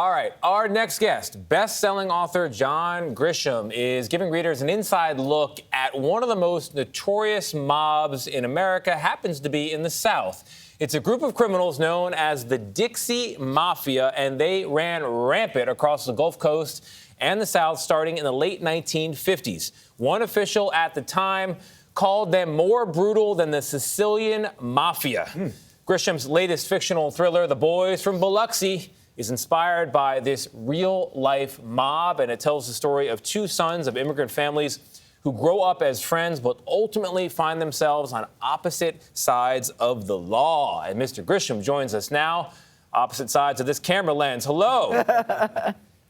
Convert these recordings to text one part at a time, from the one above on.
All right, our next guest, best-selling author John Grisham, is giving readers an inside look at one of the most notorious mobs in America, happens to be in the South. It's a group of criminals known as the Dixie Mafia, and they ran rampant across the Gulf Coast and the South starting in the late 1950s. One official at the time called them more brutal than the Sicilian Mafia. Grisham's latest fictional thriller, The Boys From Biloxi, is inspired by this real-life mob, and it tells the story of two sons of immigrant families who grow up as friends but ultimately find themselves on opposite sides of the law. And Mr. Grisham joins us now, opposite sides of this camera lens. Hello.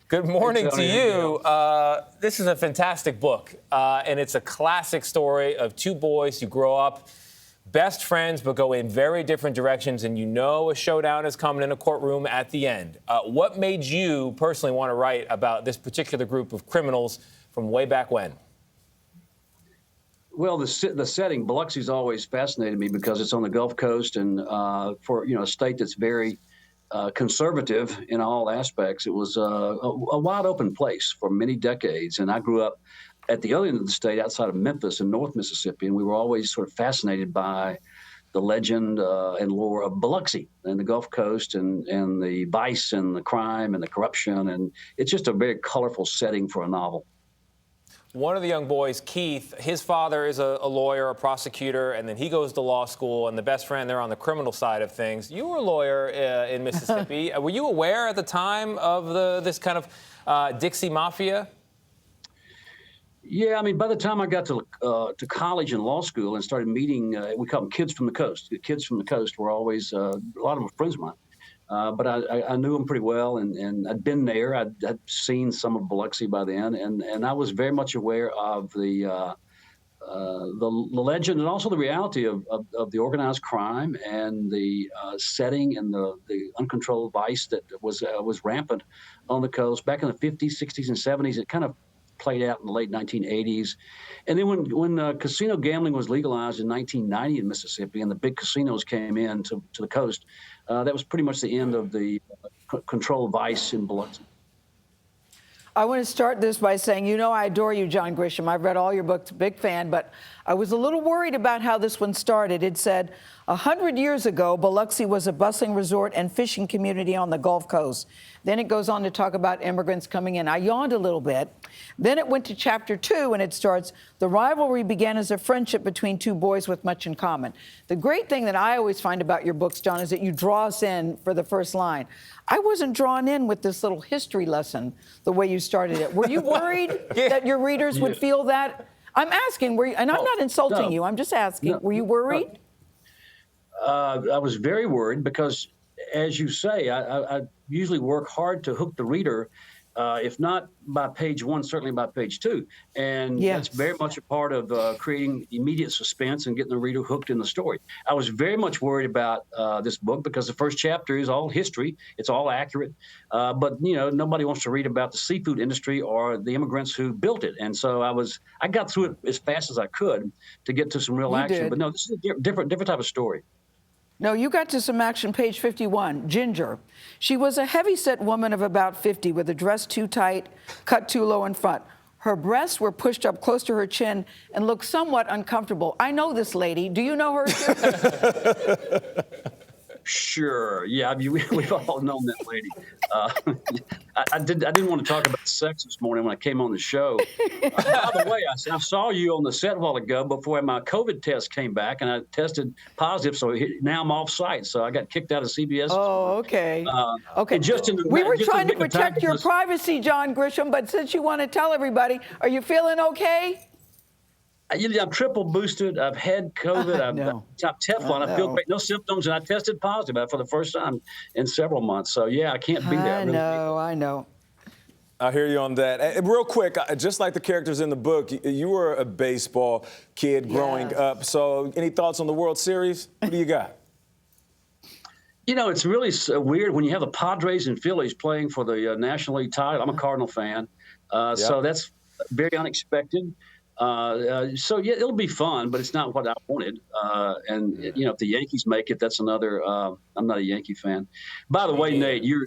Good morning to you. This is a fantastic book, and it's a classic story of two boys who grow up best friends but go in very different directions, and you know a showdown is coming in a courtroom at the end. What made you personally want to write about this particular group of criminals from way back when? Well, the setting, Biloxi's always fascinated me because it's on the Gulf Coast, and for a state that's very conservative in all aspects, it was a wide open place for many decades. And I grew up at the other end of the state, outside of Memphis in North Mississippi, and we were always sort of fascinated by the legend and lore of Biloxi and the Gulf Coast and the vice and the crime and the corruption. And it's just a very colorful setting for a novel. One of the young boys, Keith, his father is a lawyer, a prosecutor, and then he goes to law school, and the best friend, they're on the criminal side of things. You were a lawyer in Mississippi. Were you aware at the time of this kind of Dixie Mafia? Yeah, I mean, by the time I got to college and law school and started meeting, we call them kids from the coast. The kids from the coast were always, a lot of them were friends of mine. But I knew them pretty well, and I'd been there. I'd seen some of Biloxi by then, and I was very much aware of the legend and also the reality of the organized crime and the setting and the uncontrolled vice that was rampant on the coast back in the 50s, 60s, and 70s. It kind of played out in the late 1980s. And then when casino gambling was legalized in 1990 in Mississippi and the big casinos came in to the coast, that was pretty much the end of the control vice in Biloxi. I want to start this by saying, I adore you, John Grisham. I've read all your books, big fan, but I was a little worried about how this one started. It said, 100 years ago, Biloxi was a bustling resort and fishing community on the Gulf Coast. Then it goes on to talk about immigrants coming in. I yawned a little bit. Then it went to chapter 2, and it starts, the rivalry began as a friendship between two boys with much in common. The great thing that I always find about your books, John, is that you draw us in for the first line. I wasn't drawn in with this little history lesson the way you started it. Were you worried that your readers would feel that? I'm asking, and I'm not insulting you, I'm just asking, were you worried? I was very worried because, as you say, I usually work hard to hook the reader, if not by page 1, certainly by page 2. And that's very much a part of creating immediate suspense and getting the reader hooked in the story. I was very much worried about this book because the first chapter is all history. It's all accurate. But, nobody wants to read about the seafood industry or the immigrants who built it. And so I got through it as fast as I could to get to some real action. But no, this is a different type of story. No, you got to some action, page 51, Ginger. She was a heavy-set woman of about 50 with a dress too tight, cut too low in front. Her breasts were pushed up close to her chin and looked somewhat uncomfortable. I know this lady. Do you know her too? Sure. Yeah, I mean, we've all known that lady. I didn't want to talk about sex this morning when I came on the show. By the way, I saw you on the set a while ago before my COVID test came back, and I tested positive, so now I'm off site. So I got kicked out of CBS. Oh, okay. Okay. We were trying to protect your privacy, John Grisham, but since you want to tell everybody, are you feeling okay? I'm triple boosted. I've had COVID. I've Teflon. I feel great. No symptoms, and I tested positive for the first time in several months. So, yeah, I can't be there. I know. I hear you on that. Real quick, just like the characters in the book, you were a baseball kid growing up. So any thoughts on the World Series? What do you got? It's really weird when you have the Padres and Phillies playing for the National League title. I'm a Cardinal fan. So that's very unexpected. So yeah, it'll be fun, but it's not what I wanted. If the Yankees make it, that's another. I'm not a Yankee fan. By the way, Nate, your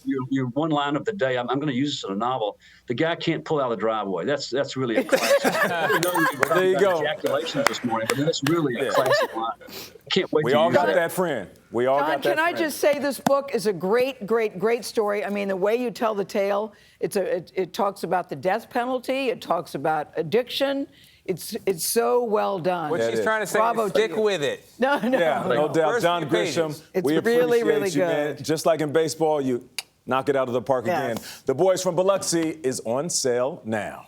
one line of the day. I'm going to use this in a novel. The guy can't pull out of the driveway. That's really a classic. There you go. Ejaculations this morning, but that's really a classic line. I can't wait. We to all use got that. that friend. We all John, got that can I friend. just say this book is a great, great, great story. I mean, the way you tell the tale, it talks about the death penalty. It talks about addiction. It's so well done. What she's trying to say Bravo is to stick you. with it. No. Yeah, no doubt. First John few pages. Grisham, It's we really, appreciate really you, man. good. Just like in baseball, you knock it out of the park Yes. again. The Boys from Biloxi is on sale now.